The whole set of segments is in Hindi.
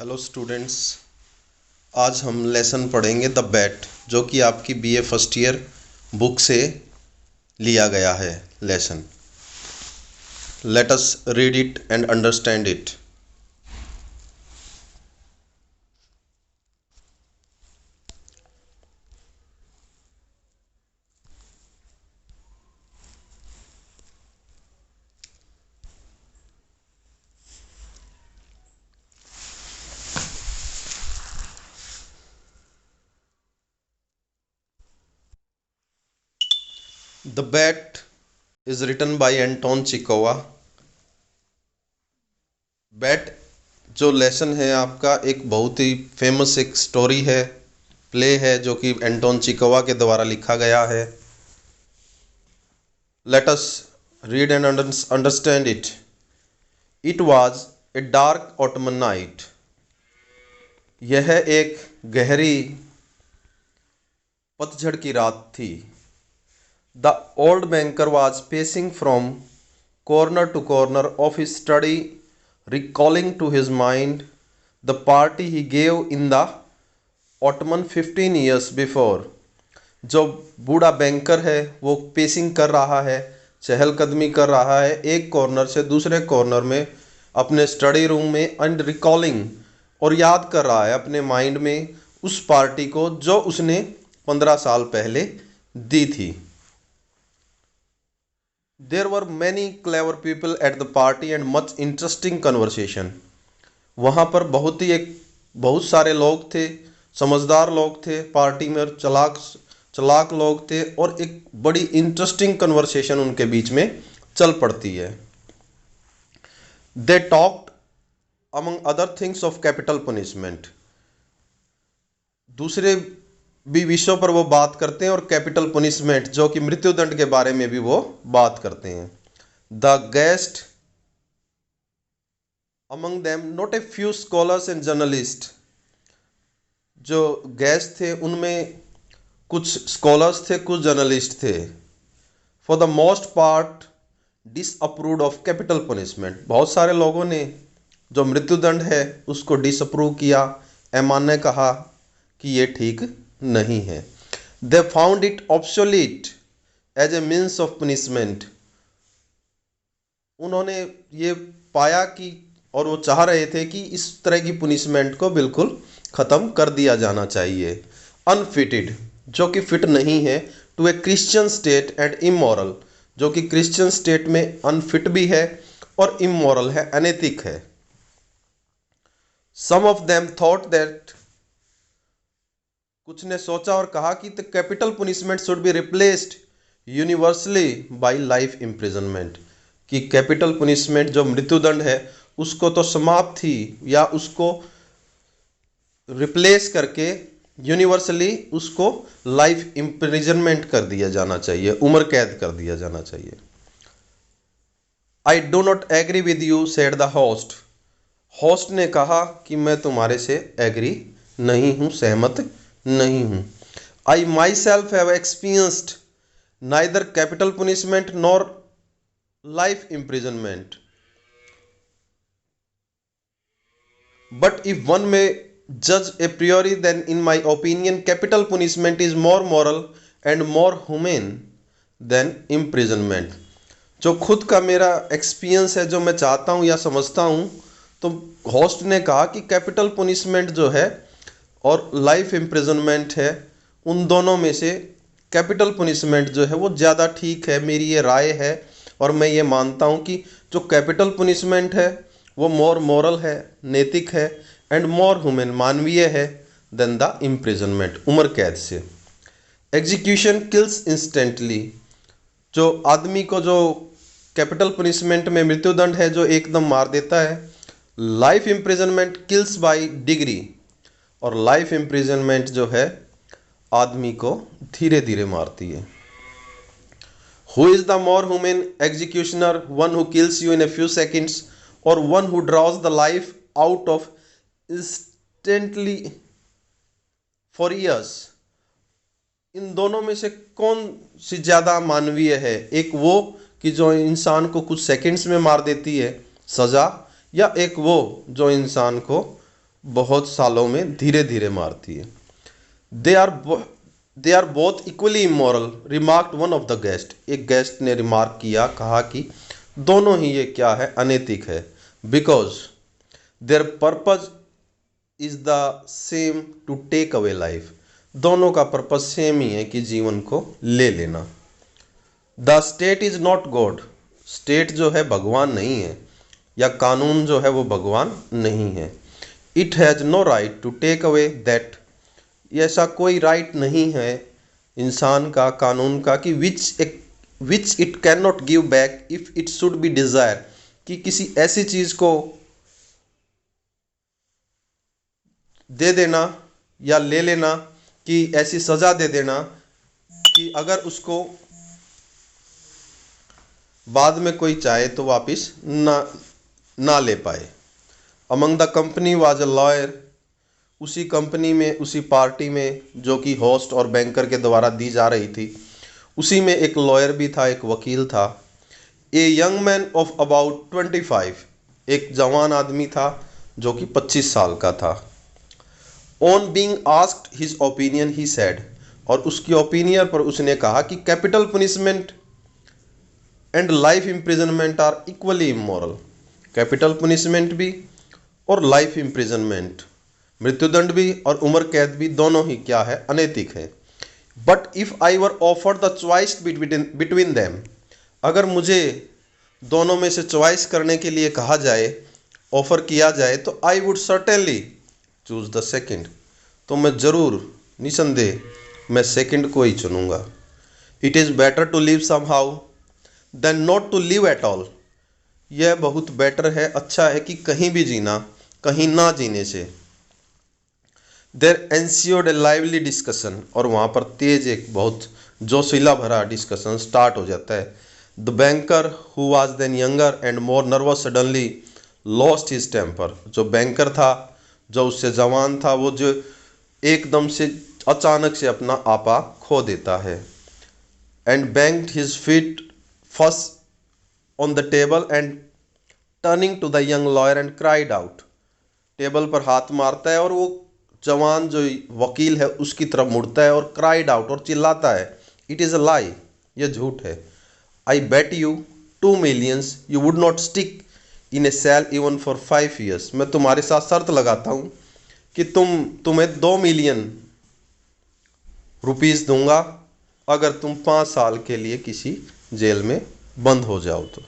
Hello students. आज हम लेसन पढ़ेंगे द बैट, जो कि आपकी बीए फर्स्ट ईयर बुक से लिया गया है lesson. Let us read it and understand it. The bet is written by Anton Chekhov. Bet जो लेसन है आपका, एक बहुत ही फेमस एक स्टोरी है, प्ले है, जो कि एंटोन चिकोवा के द्वारा लिखा गया है। Let us read and understand it. It was a dark autumn night. यह एक गहरी पतझड़ की रात थी। The old banker was pacing from corner to corner of his study, recalling to his mind the party he gave in the autumn 15 years before। जो बूढ़ा बैंकर है वो पेसिंग कर रहा है, चहलकदमी कर रहा है एक कॉर्नर से दूसरे कॉर्नर में अपने स्टडी रूम में, एंड रिकॉलिंग और याद कर रहा है अपने माइंड में उस पार्टी को जो उसने 15 साल पहले दी थी। There were many clever people at the party and much interesting conversation। वहाँ पर बहुत सारे लोग थे, समझदार लोग थे पार्टी में, और चलाक चलाक लोग थे, और एक बड़ी इंटरेस्टिंग कन्वर्सेशन उनके बीच में चल पड़ती है। They talked among other things of capital punishment। दूसरे भी विषयों पर वो बात करते हैं, और कैपिटल पनिशमेंट जो कि मृत्युदंड के बारे में भी वो बात करते हैं। The guest among them not a few scholars and journalist. जो गेस्ट थे उनमें कुछ स्कॉलर्स थे, कुछ जर्नलिस्ट थे। For the most part disapproved of capital punishment. बहुत सारे लोगों ने जो मृत्युदंड है उसको डिसअप्रूव किया, अमान्य कहा कि ये ठीक नहीं है। They found it obsolete as a means of punishment. उन्होंने ये पाया कि, और वो चाह रहे थे कि इस तरह की पनिशमेंट को बिल्कुल ख़त्म कर दिया जाना चाहिए। अनफिटेड, जो कि फिट नहीं है, to a Christian state and immoral, जो कि क्रिश्चियन स्टेट में अनफिट भी है और इमोरल है, अनैतिक है। सम ऑफ देम थॉट दैट, कुछ ने सोचा और कहा कि the capital punishment should be replaced universally bye life imprisonment. कि कैपिटल पनिशमेंट जो मृत्युदंड है उसको तो समाप्त ही, या उसको रिप्लेस करके यूनिवर्सली उसको लाइफ इम्प्रिजनमेंट कर दिया जाना चाहिए, उम्र कैद कर दिया जाना चाहिए। I do not agree with you said the host. Host ने कहा कि मैं तुम्हारे से एग्री नहीं हूँ, सहमत नहीं हूँ। I myself have experienced neither capital punishment nor life imprisonment, but if one may जज ए priori, then in my opinion capital punishment is more moral and more humane than imprisonment। जो खुद का मेरा एक्सपीरियंस है, जो मैं चाहता हूँ या समझता हूँ, तो होस्ट ने कहा कि कैपिटल पनिशमेंट जो है और लाइफ इम्प्रिजनमेंट है, उन दोनों में से कैपिटल पनिशमेंट जो है वो ज़्यादा ठीक है। मेरी ये राय है, और मैं ये मानता हूँ कि जो कैपिटल पनिशमेंट है वो मोर मोरल है, नैतिक है, एंड मोर ह्यूमन, मानवीय है, देन द इम्प्रिजनमेंट, उम्र कैद से। Execution kills instantly. जो आदमी को जो कैपिटल पनिशमेंट में मृत्युदंड है जो एकदम मार देता है, life imprisonment kills by degree, और लाइफ इम्प्रिजनमेंट जो है आदमी को धीरे धीरे मारती है। Who is the more humane executioner, one who kills you in a few seconds, और one who draws the life out of instantly for years. इन दोनों में से कौन सी ज़्यादा मानवीय है? एक वो कि जो इंसान को कुछ सेकंड्स में मार देती है सज़ा, या एक वो जो इंसान को बहुत सालों में धीरे धीरे मारती है। They are both equally immoral remarked one of the guest. एक गेस्ट ने रिमार्क किया, कहा कि दोनों ही ये क्या है, अनैतिक है। Because their purpose is the same, to take away life. दोनों का पर्पज सेम ही है कि जीवन को ले लेना। The state is not God. State जो है भगवान नहीं है, या कानून जो है वो भगवान नहीं है। It has no right to take away that. ऐसा कोई राइट नहीं है इंसान का, कानून का, कि which it can not give back if it should be desire, कि किसी ऐसी चीज़ को दे देना या ले लेना, कि ऐसी सज़ा दे देना कि अगर उसको बाद में कोई चाहे तो वापस ना ले पाए। Among the company was a lawyer. उसी कंपनी में, उसी पार्टी में जो कि होस्ट और बैंकर के द्वारा दी जा रही थी, उसी में एक लॉयर भी था, एक वकील था। A young man of about 25। एक जवान आदमी था जो कि 25 साल का था। On being asked his opinion he said. और उसकी ओपिनियन पर उसने कहा कि capital punishment and life imprisonment are equally immoral. Capital punishment भी और लाइफ इम्प्रिजनमेंट, मृत्युदंड भी और उम्र कैद भी, दोनों ही क्या है, अनैतिक है। But if I were offered the choice between them. अगर मुझे दोनों में से चॉइस करने के लिए कहा जाए, ऑफर किया जाए, तो I would certainly choose the second. तो मैं ज़रूर, निसंदेह मैं सेकेंड को ही चुनूंगा। It is better to live somehow than not to live at all. यह बहुत बेटर है, अच्छा है कि कहीं भी जीना, कहीं ना जीने से। देर एंस्योर्ड ए लाइवली डिस्कशन। और वहाँ पर तेज, एक बहुत जोशीला भरा डिस्कशन स्टार्ट हो जाता है। The banker who was then younger and more nervous suddenly lost his temper. जो बैंकर था, जो उससे जवान था, वो जो एकदम से अचानक से अपना आपा खो देता है। And banked his feet first on the table and turning to the young lawyer and cried out. Table पर हाथ मारता है और वो जवान जो वकील है उसकी तरफ मुड़ता है और क्राइड आउट, और चिल्लाता है, इट इज़ अ लाई, ये झूठ है। I bet you 2 million you would not stick in a cell even for 5 years। मैं तुम्हारे साथ शर्त लगाता हूँ कि तुम्हें 2 million रुपीज़ दूंगा अगर तुम 5 साल के लिए किसी जेल में बंद हो जाओ तो।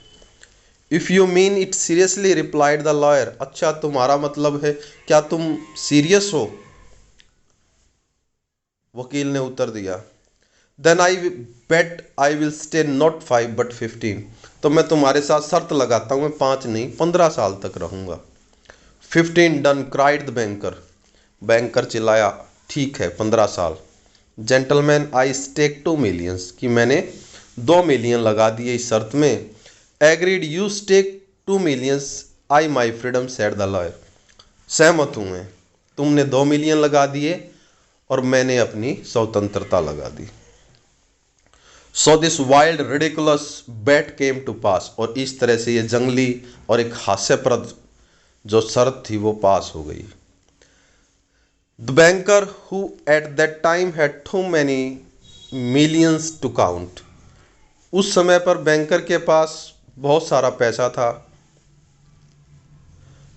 If you mean it seriously, replied the lawyer. अच्छा, तुम्हारा मतलब है, क्या तुम सीरियस हो? वकील ने उत्तर दिया। Then I bet I will stay not 5 but 15। तो मैं तुम्हारे साथ शर्त लगाता हूँ, मैं 5 नहीं 15 साल तक रहूँगा। 15 done, cried the banker. Banker चिल्लाया, ठीक है 15 साल। जेंटलमैन आई स्टेक 2 million, कि मैंने 2 million लगा दिए इस शर्त में। Agreed you stake 2 million, I my freedom, said the lawyer. सहमत हूँ मैं, तुमने 2 million लगा दिए और मैंने अपनी स्वतंत्रता लगा दी। So this wild ridiculous bet came to pass. और इस तरह से ये जंगली और एक हास्यप्रद जो शर्त थी वो पास हो गई। The banker who at that time had too many millions to count. उस समय पर बैंकर के पास बहुत सारा पैसा था।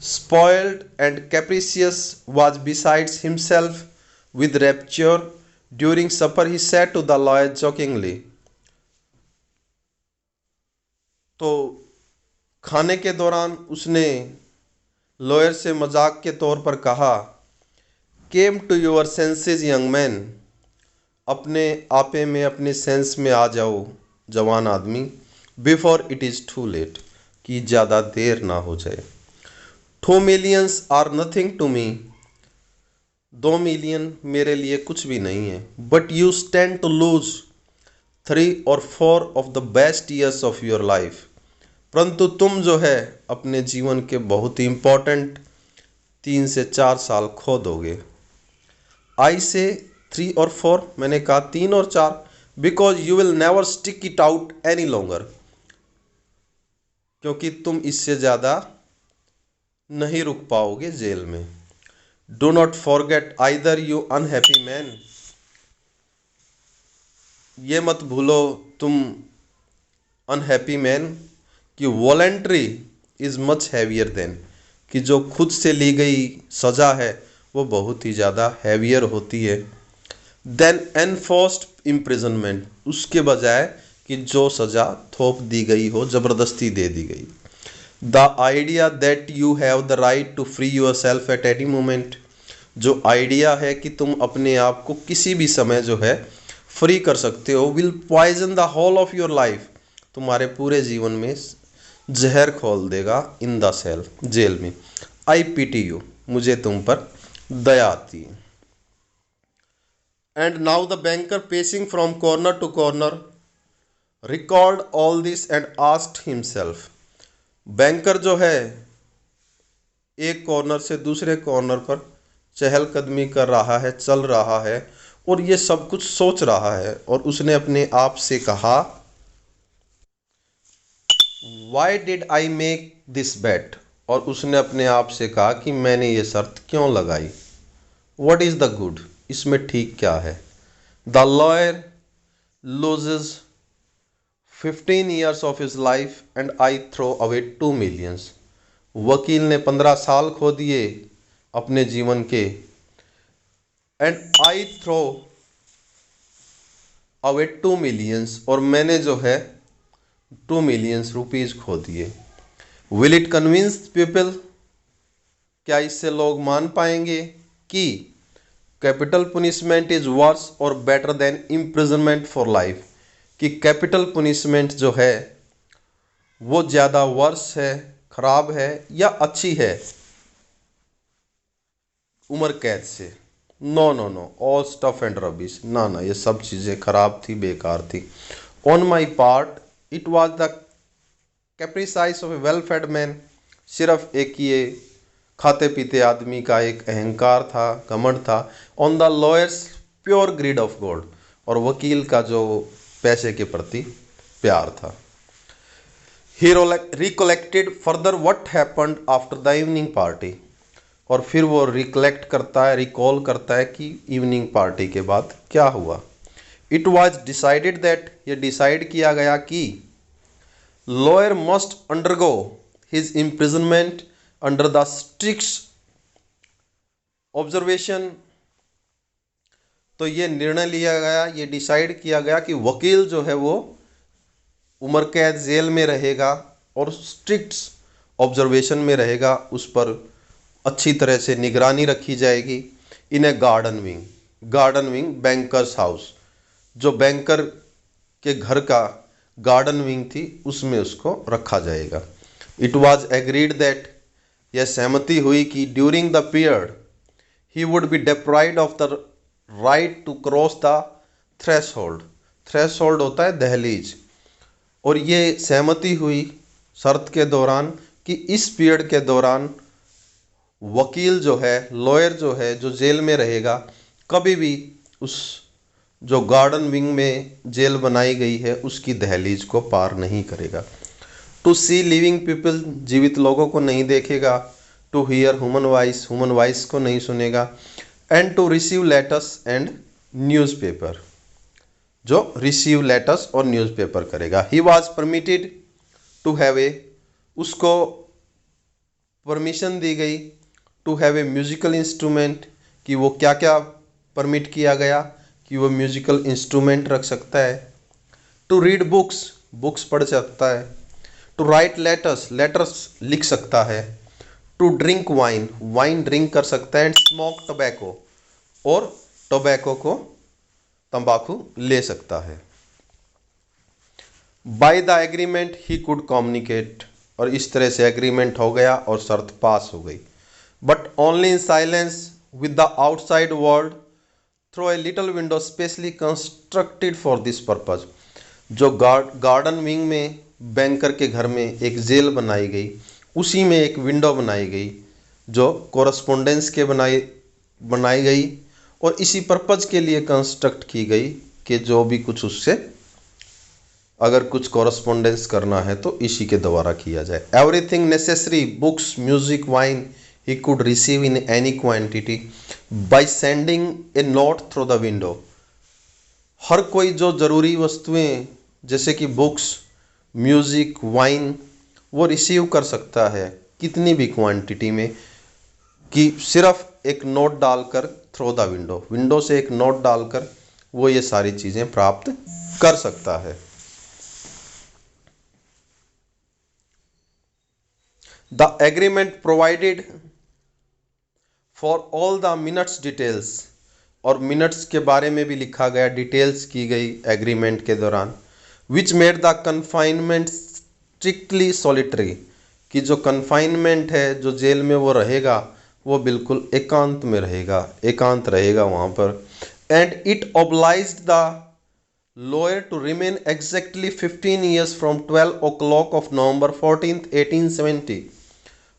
Spoiled and capricious was beside himself with rapture. During supper he said to the lawyer jokingly. तो खाने के दौरान उसने लॉयर से मजाक के तौर पर कहा, came to your senses young man. अपने आपे में, अपने सेंस में आ जाओ जवान आदमी। Before it is too late, कि ज़्यादा देर ना हो जाए। 2 million are nothing to me. 2 million मेरे लिए कुछ भी नहीं है। But you stand to lose 3 or 4 of the best years of your life. परंतु तुम जो है अपने जीवन के बहुत ही इम्पोर्टेंट 3 से 4 साल खो दोगे। आई से 3 or 4, मैंने कहा 3 और 4, because you will never stick it out any longer, क्योंकि तुम इससे ज़्यादा नहीं रुक पाओगे जेल में। Do not forget either you unhappy man, ये मत भूलो तुम अनहैप्पी मैन कि voluntary is much heavier than, कि जो खुद से ली गई सज़ा है वो बहुत ही ज़्यादा हैवियर होती है देन एनफोर्स्ड इम्प्रिजनमेंट, उसके बजाय कि जो सज़ा थोप दी गई हो, ज़बरदस्ती दे दी गई। The idea that you have the right to free yourself at any moment, जो आइडिया है कि तुम अपने आप को किसी भी समय जो है फ्री कर सकते हो, will poison the whole of your life, तुम्हारे पूरे जीवन में जहर खोल देगा इन द सेल, जेल में। आई पीटी यू, मुझे तुम पर दया आती है। And now the banker pacing from corner to corner recalled all this and asked himself, banker जो है एक कॉर्नर से दूसरे कॉर्नर पर चहलकदमी कर रहा है, चल रहा है और ये सब कुछ सोच रहा है, और उसने अपने आप से कहा why did I make this bet, और उसने अपने आप से कहा कि मैंने ये शर्त क्यों लगाई। व्हाट इज द गुड, इसमें ठीक क्या है। The lawyer loses 15 years of his life and I throw away 2 millions, वकील ने 15 साल खो दिए अपने जीवन के, and I throw away 2 millions, और मैंने जो है 2 millions रुपीज खो दिए। विल इट कन्विंस पीपल, क्या इससे लोग मान पाएंगे कि कैपिटल पुनिशमेंट इज वर्स और better than imprisonment for life, कि कैपिटल पुनिशमेंट जो है वो ज़्यादा वर्स है, खराब है या अच्छी है उम्र कैद से। No no no, all stuff and rubbish, ना ना, ये सब चीज़ें खराब थी, बेकार थी। On my part it was the caprice of a well fed man, सिर्फ एक ये खाते पीते आदमी का एक अहंकार था, घमंड था। On the lawyer's pure greed of gold, और वकील का जो पैसे के प्रति प्यार था। He recollected further what happened after the evening party, और फिर वो रिकलेक्ट करता है, रिकॉल करता है कि इवनिंग पार्टी के बाद क्या हुआ। इट वॉज डिसाइडेड दैट, ये डिसाइड किया गया कि lawyer must undergo his imprisonment under the strict observation, तो ये निर्णय लिया गया, ये डिसाइड किया गया कि वकील जो है वो उम्र कैद जेल में रहेगा और स्ट्रिक्ट ऑब्जर्वेशन में रहेगा, उस पर अच्छी तरह से निगरानी रखी जाएगी। In a garden wing, garden wing banker's house, जो बैंकर के घर का गार्डन विंग थी उसमें उसको रखा जाएगा। इट वॉज एग्रीड दैट, यह सहमति हुई कि during the period he would be deprived of the right to cross the threshold, threshold होता है दहलीज, और ये सहमति हुई शर्त के दौरान कि इस पीरियड के दौरान वकील जो है, लॉयर जो है, जो जेल में रहेगा, कभी भी उस जो गार्डन विंग में जेल बनाई गई है उसकी दहलीज को पार नहीं करेगा। टू सी लिविंग पीपल, जीवित लोगों को नहीं देखेगा। टू हियर ह्यूमन वॉइस को नहीं सुनेगा। And to receive letters and newspaper, जो रिसीव लेटर्स और न्यूज़पेपर करेगा। He was permitted to have a, उसको परमिशन दी गई to have a musical instrument, कि वो क्या क्या परमिट किया गया कि वो म्यूजिकल इंस्ट्रूमेंट रख सकता है। टू रीड बुक्स, बुक्स पढ़ सकता है। टू राइट लेटर्स, लेटर्स लिख सकता है। To drink wine, wine drink कर सकता है। एंड स्मोक टोबैको, और टोबैको को तंबाकू ले सकता है। By the agreement he could communicate, और इस तरह से एग्रीमेंट हो गया और शर्त पास हो गई। But only in silence with the outside world through a little window specially constructed for this purpose, जो गार्डन विंग में बैंकर के घर में एक जेल बनाई गई, उसी में एक विंडो बनाई गई जो कोरस्पोंडेंस के बनाई गई, और इसी पर्पज के लिए कंस्ट्रक्ट की गई कि जो भी कुछ उससे अगर कुछ कॉरस्पोंडेंस करना है तो इसी के द्वारा किया जाए। Everything necessary, books, music, wine, he could receive in any quantity by sending a note through the window. हर कोई जो ज़रूरी वस्तुएं जैसे कि बुक्स, म्यूज़िक, वाइन वो रिसीव कर सकता है कितनी भी क्वांटिटी में, कि सिर्फ एक नोट डालकर थ्रो द विंडो, विंडो से एक नोट डालकर वो ये सारी चीज़ें प्राप्त कर सकता है। The agreement provided for all the minutes details, और मिनट्स के बारे में भी लिखा गया, डिटेल्स की गई एग्रीमेंट के दौरान। Which made the confinement strictly solitary, कि जो कन्फाइनमेंट है, जो जेल में वो रहेगा वो बिल्कुल एकांत में रहेगा, एकांत रहेगा वहाँ पर। And it obliged the lawyer to remain exactly 15 years from 12 o'clock of November 14th 1870।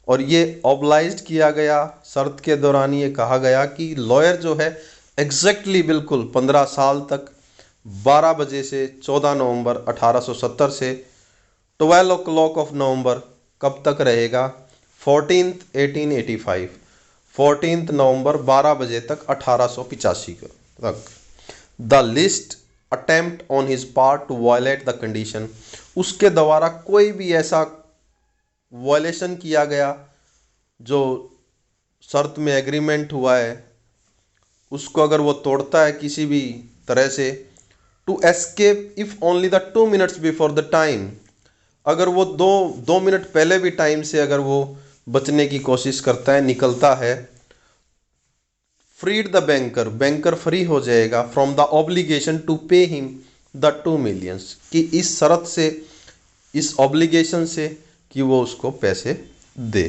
और ये ऑब्लाइज्ड किया गया, शर्त के दौरान ये कहा गया कि लॉयर जो है एग्जैक्टली बिल्कुल 15 साल तक 12 बजे से 14 नवंबर 1870 से 12 o'clock ऑफ नवंबर कब तक रहेगा, 14th 1885, 14 नवंबर 12 बजे तक 1885 तक। The list attempt on his part two violate the condition, उसके द्वारा कोई भी ऐसा वायलेशन किया गया जो शर्त में एग्रीमेंट हुआ है, उसको अगर वो तोड़ता है किसी भी तरह से, to escape if only the 2 minutes before the time, अगर वो दो मिनट पहले भी टाइम से अगर वो बचने की कोशिश करता है, निकलता है, freed the banker, banker free हो जाएगा from the obligation to pay him the 2 million, कि इस शर्त से, इस ऑब्लिगेशन से कि वो उसको पैसे दे।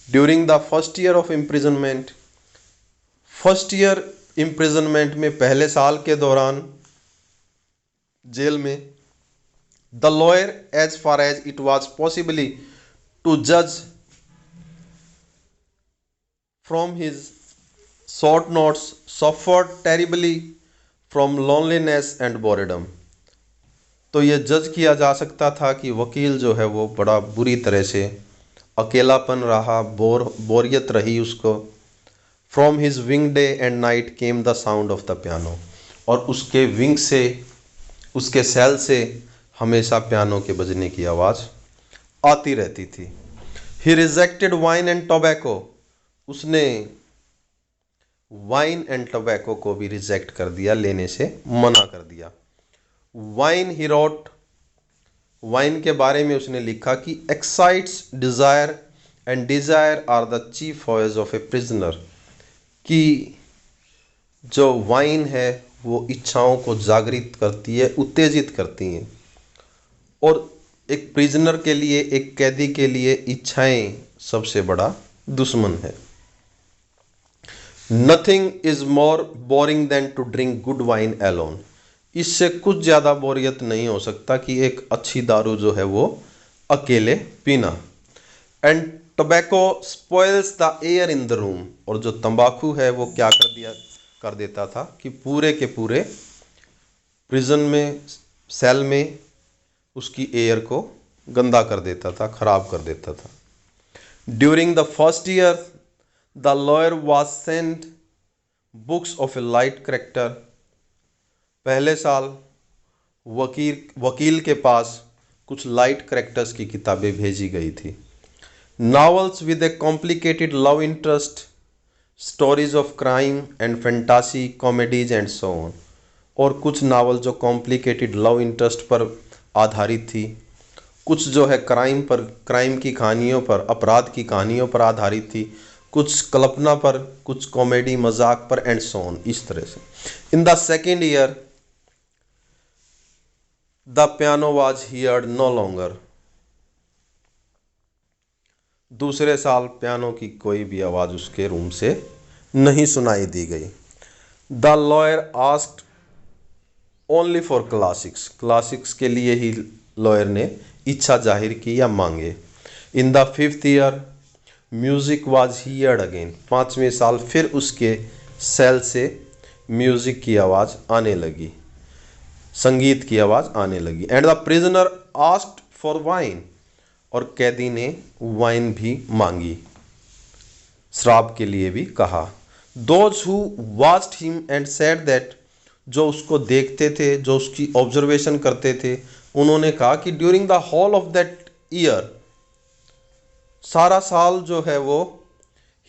During the first year of imprisonment, first year imprisonment में पहले साल के दौरान जेल में, the lawyer as far as it was possibly to जज from his short notes suffered terribly from loneliness and boredom. तो ये जज किया जा सकता था कि वकील जो है वो बड़ा बुरी तरह से अकेलापन रहा, बोरियत रही उसको। From his wing day and night came the sound of the piano, और उसके विंग से, उसके सेल से हमेशा पियानो के बजने की आवाज़ आती रहती थी। ही रिजेक्टेड वाइन एंड टोबैको, उसने वाइन एंड टोबैको को भी रिजेक्ट कर दिया, लेने से मना कर दिया। वाइन ही रोट, वाइन के बारे में उसने लिखा कि excites desire and desire are the chief foes of a prisoner, कि जो वाइन है वो इच्छाओं को जागृत करती है, उत्तेजित करती हैं, और एक प्रिजनर के लिए, एक कैदी के लिए इच्छाएं सबसे बड़ा दुश्मन है। Nothing is more boring than to drink good wine alone, इससे कुछ ज़्यादा बोरियत नहीं हो सकता कि एक अच्छी दारू जो है वो अकेले पीना। And tobacco spoils the air in the room, और जो तंबाकू है वो क्या कर देता था कि पूरे के पूरे प्रिजन में, सेल में उसकी एयर को गंदा कर देता था, खराब कर देता था। During the first year the lawyer was sent books of A light character, पहले साल वकील के पास कुछ लाइट करेक्टर्स की किताबें भेजी गई थी। Novels with A complicated love interest, stories of crime and fantasy, comedies and so on, और कुछ नावल जो कॉम्प्लिकेटेड लव इंटरेस्ट पर आधारित थी, कुछ जो है क्राइम पर, क्राइम की कहानियों पर, अपराध की कहानियों पर आधारित थी, कुछ कल्पना पर, कुछ कॉमेडी मजाक पर एंड सो ऑन, इस तरह से। In the second year the piano was heard no longer, दूसरे साल पियानो की कोई भी आवाज़ उसके रूम से नहीं सुनाई दी गई। The lawyer asked only for classics, classics के लिए ही लॉयर ने इच्छा जाहिर की या मांगे। In the fifth year music was heard again, पाँचवें साल फिर उसके सेल से म्यूज़िक की आवाज़ आने लगी, संगीत की आवाज़ आने लगी। And the prisoner asked for wine, और कैदी ने वाइन भी मांगी। श्राप के लिए भी कहा। Those who watched him and said that, जो उसको देखते थे, जो उसकी ऑब्जर्वेशन करते थे, उन्होंने कहा कि during the whole of that year, सारा साल जो है वो,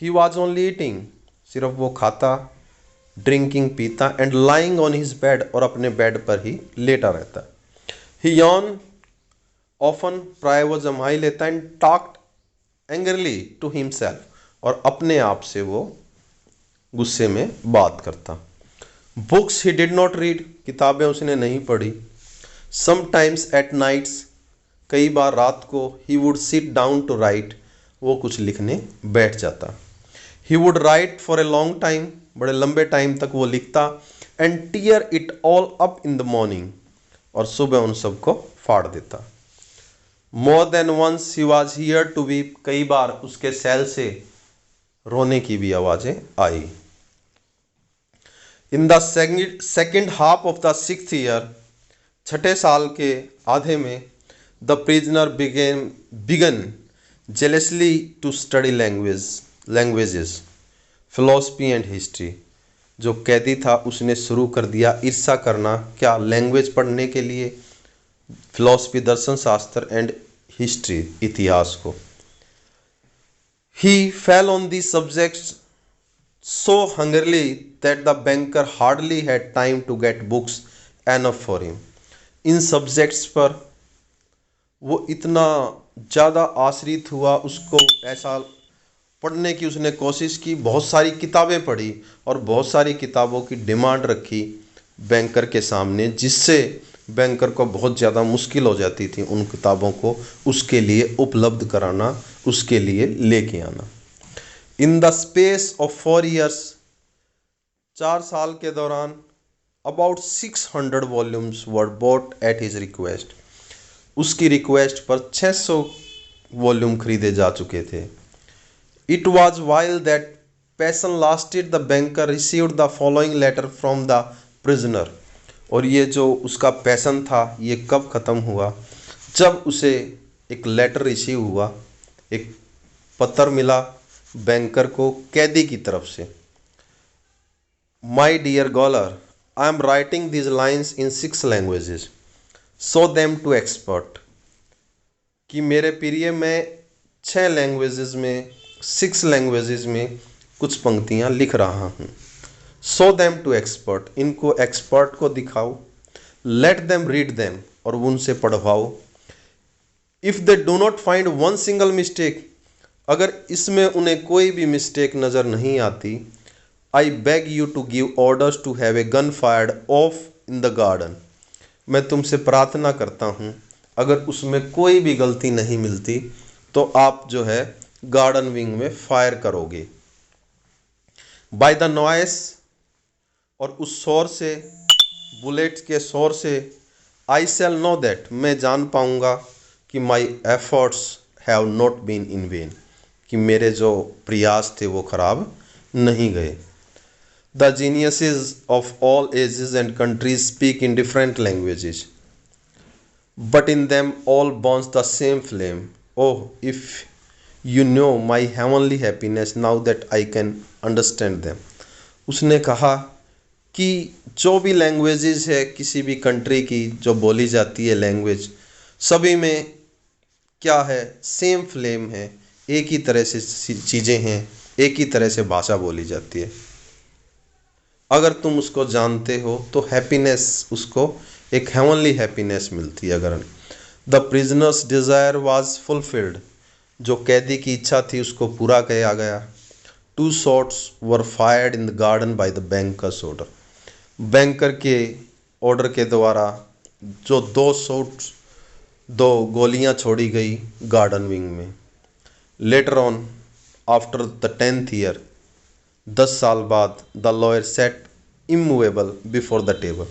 ही वॉज ओनली ईटिंग, सिर्फ वो खाता, ड्रिंकिंग पीता, and lying on his bed, और अपने बेड पर ही लेटा रहता। ही यॉन ऑफन, प्राय वो जमाई लेता, and talked angrily to himself, और अपने आप से वो गुस्से में बात करता। Books he did not read, किताबें उसने नहीं पढ़ी। समटाइम्स एट नाइट्स, कई बार रात को, he would sit down to write, वो कुछ लिखने बैठ जाता। He would write for a long time, बड़े लंबे टाइम तक वो लिखता, and tear it all up in the morning, और सुबह उन सबको फाड़ देता। More than once he was heard to weep, कई बार उसके सेल से रोने की भी आवाजें आई। In the second half of the sixth year, छठे साल के आधे में, the prisoner began jealously to study languages, philosophy and history. जो कैदी था उसने शुरू कर दिया ईर्षा करना, क्या, लैंग्वेज पढ़ने के लिए, फिलोसफी दर्शन शास्त्र, एंड हिस्ट्री इतिहास को। He fell on the subjects so hungrily that the banker hardly had time to get books enough for him. In subjects पर वो इतना ज़्यादा आश्रित हुआ, उसको ऐसा पढ़ने की उसने कोशिश की, बहुत सारी किताबें पढ़ी और बहुत सारी किताबों की डिमांड रखी बैंकर के सामने, जिससे बैंकर को बहुत ज़्यादा मुश्किल हो जाती थी उन किताबों को उसके लिए उपलब्ध कराना, उसके लिए लेके आना। In the space of 4 years, 4 साल के दौरान, about 600 volumes were bought at his request, उसकी रिक्वेस्ट पर 600 वॉल्यूम खरीदे जा चुके थे। It was while that passion lasted, the banker received the following letter from the prisoner, और ये जो उसका पैसन था ये कब ख़त्म हुआ, जब उसे एक लेटर रिसीव हुआ, एक पत्र मिला बैंकर को कैदी की तरफ से। My dear gaoler, I am writing this lines in 6 languages, show them to expert, कि मेरे प्रिय मैं 6 लैंग्वेजेस में, 6 लैंग्वेजेस में कुछ पंक्तियाँ लिख रहा हूँ। शो देम टू एक्सपर्ट, इनको एक्सपर्ट को दिखाओ। लेट देम रीड देम, और उनसे पढ़वाओ। If they do not find one single mistake, अगर इसमें उन्हें कोई भी मिस्टेक नज़र नहीं आती, I beg you to give orders to have a gun fired off in the garden, मैं तुमसे प्रार्थना करता हूँ अगर उसमें कोई भी गलती नहीं मिलती तो आप जो है गार्डन विंग में फायर करोगे। बाय द नॉइस, और उस शोर से, बुलेट्स के शोर से, आई शैल नो दैट, मैं जान पाऊँगा कि my efforts have not been in vain, कि मेरे जो प्रयास थे वो खराब नहीं गए। The geniuses of all ages and countries speak in different languages, but in them all burns the same flame. Oh, if you know my heavenly happiness now that I can understand them. उसने कहा कि जो भी लैंग्वेजेस है किसी भी कंट्री की जो बोली जाती है लैंग्वेज, सभी में क्या है, सेम फ्लेम है, एक ही तरह से चीज़ें हैं, एक ही तरह से भाषा बोली जाती है। अगर तुम उसको जानते हो तो हैप्पीनेस, उसको एक हेवनली हैप्पीनेस मिलती है। अगर the prisoners desire was fulfilled, जो कैदी की इच्छा थी उसको पूरा किया गया। 2 shots were fired in the garden by the bankers order, banker के ऑर्डर के द्वारा जो 2 गोलियां छोड़ी गई गार्डन विंग में। Later on after the 10th year, 10 साल बाद, the lawyer set immovable before the table,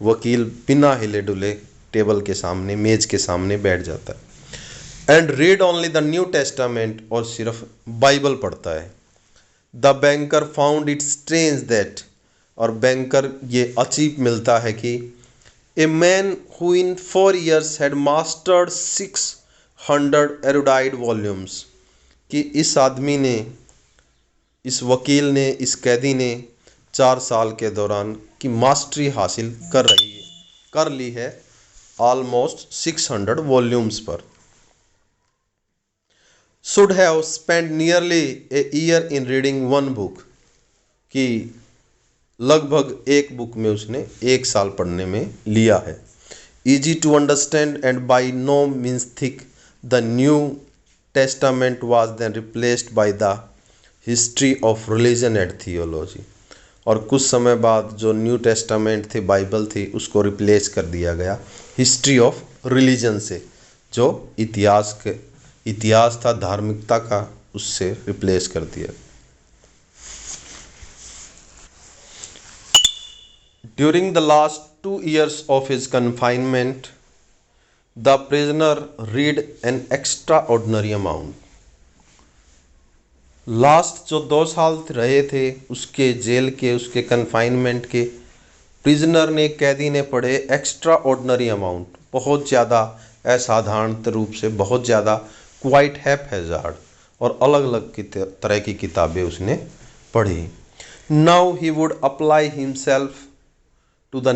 वकील बिना हिले डुले टेबल के सामने, मेज के सामने बैठ जाता है। And read only the new testament, और सिर्फ बाइबल पढ़ता है। The banker found it strange that, और बैंकर ये अचीव मिलता है कि a man who in 4 years had mastered 600 erudite volumes, कि इस आदमी ने इस वकील ने, इस कैदी ने 4 साल के दौरान की मास्टरी हासिल कर ली है ऑलमोस्ट 600 वॉल्यूम्स पर। Should have spend nearly a year in reading one book, कि लगभग एक बुक में उसने 1 साल पढ़ने में लिया है। Easy to understand and by no means thick, the new Testament was then replaced by the history of religion and theology. और कुछ समय बाद जो न्यू टेस्टामेंट थी, बाइबल थी, उसको रिप्लेस कर दिया गया हिस्ट्री ऑफ रिलीजन से, जो इतिहास था, धार्मिकता का, उससे रिप्लेस कर दिया। During the last 2 years of his confinement, the prisoner read an extraordinary amount. Last जो 2 साल रहे थे उसके जेल के, उसके कन्फाइनमेंट के, प्रिजनर ने, कैदी ने पढ़े एक्स्ट्रा ऑर्डनरी अमाउंट, बहुत ज़्यादा असाधारण रूप से, बहुत ज़्यादा, क्वाइट हैपहैज़ार्ड, और अलग अलग तरह की किताबें उसने पढ़ी। Now he would apply himself to the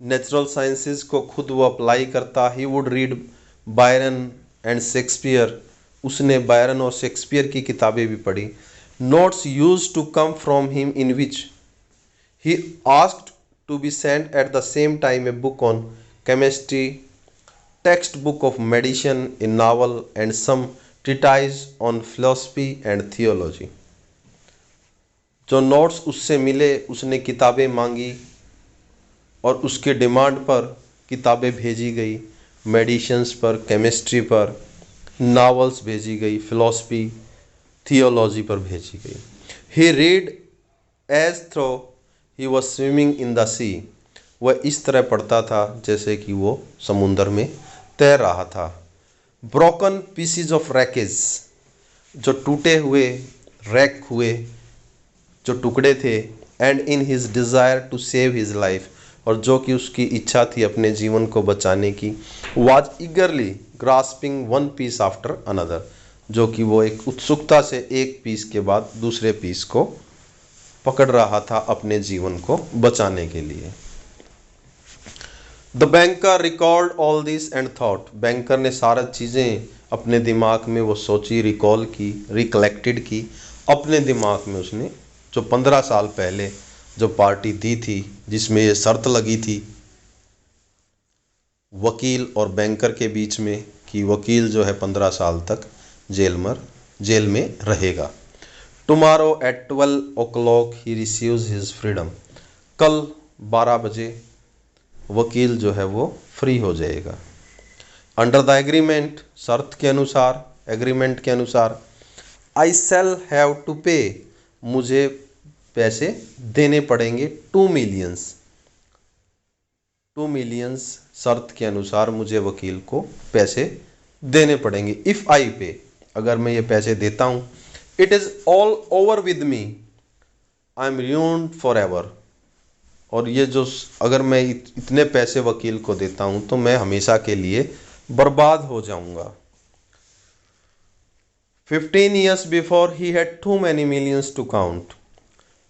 natural sciences को खुद वो अप्लाई करता। He would read Byron and Shakespeare, उसने बायरन और शेक्सपियर की किताबें भी पढ़ी। Notes used to come from him in which he asked to be sent at the same time a book on chemistry, text book of medicine, a novel and some treatise on philosophy and theology. जो नोट्स उससे मिले, उसने किताबें मांगी और उसके डिमांड पर किताबें भेजी गई, मेडिसिन्स पर, केमिस्ट्री पर, नावल्स भेजी गई, फिलॉसफी, थियोलॉजी पर भेजी गई। He read as though he was swimming in the sea, वह इस तरह पढ़ता था जैसे कि वो समुंदर में तैर रहा था। ब्रोकन पीसीज ऑफ रैकेज, जो टूटे हुए, रैक हुए जो टुकड़े थे, and in his desire to save his life, और जो कि उसकी इच्छा थी अपने जीवन को बचाने की, was eagerly grasping one piece after another, जो कि वो एक उत्सुकता से एक पीस के बाद दूसरे पीस को पकड़ रहा था अपने जीवन को बचाने के लिए। The banker recalled all this and thought, banker ने सारा चीज़ें अपने दिमाग में वो सोची, रिकॉल की, रिकलेक्टेड की, अपने दिमाग में उसने जो 15 साल पहले जो पार्टी दी थी, जिसमें ये शर्त लगी थी वकील और बैंकर के बीच में कि वकील जो है 15 साल तक जेल में रहेगा। Tomorrow at 12 o'clock he receives his freedom, कल 12 बजे वकील जो है वो फ्री हो जाएगा। अंडर द एग्रीमेंट, शर्त के अनुसार, एग्रीमेंट के अनुसार, आई शैल हैव टू पे, मुझे पैसे देने पड़ेंगे 2 millions, शर्त के अनुसार मुझे वकील को पैसे देने पड़ेंगे। इफ़ आई पे, अगर मैं ये पैसे देता हूँ, it is all over with me, I am ruined for ever, और ये जो, अगर मैं इतने पैसे वकील को देता हूँ तो मैं हमेशा के लिए बर्बाद हो जाऊंगा। 15 years before he had too many millions to count,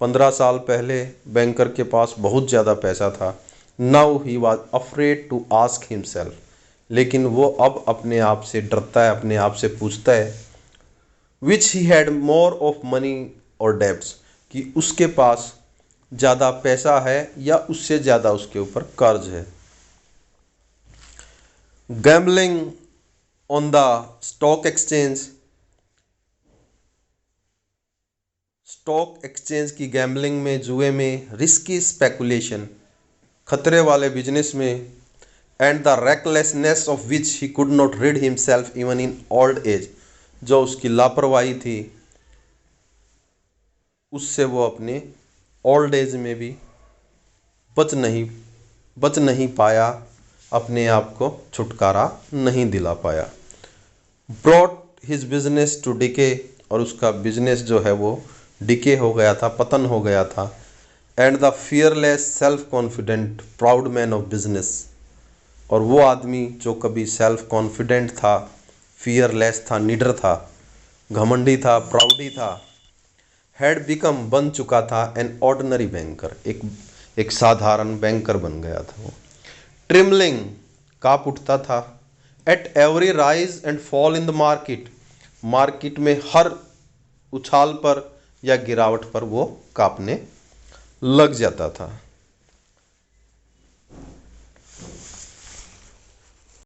15 साल पहले बैंकर के पास बहुत ज़्यादा पैसा था। Now he was afraid to ask himself, लेकिन वो अब अपने आप से डरता है, अपने आप से पूछता है, which he had more of money or debts, कि उसके पास ज़्यादा पैसा है या उससे ज़्यादा उसके ऊपर कर्ज है। Gambling on the stock exchange की गैम्बलिंग में, जुए में, रिस्की स्पेकुलेशन, खतरे वाले बिजनेस में, and the recklessness of which he could not read himself even in old age, जो उसकी लापरवाही थी, उससे वो अपने ओल्ड एज में भी बच नहीं पाया, अपने आप को छुटकारा नहीं दिला पाया। Brought his business to decay, और उसका बिजनेस जो है वो डिके हो गया था, पतन हो गया था। And the fearless self confident proud man of business, और वो आदमी जो कभी सेल्फ कॉन्फिडेंट था, फियरलेस था, निडर था, घमंडी था, प्राउडी था। हैड बिकम बन चुका था एन ऑर्डिनरी बैंकर, एक साधारण बैंकर बन गया था वो। ट्रिमलिंग काँप उठता था। At every rise and fall in the market, market में हर उछाल पर या गिरावट पर वो काँपने लग जाता था।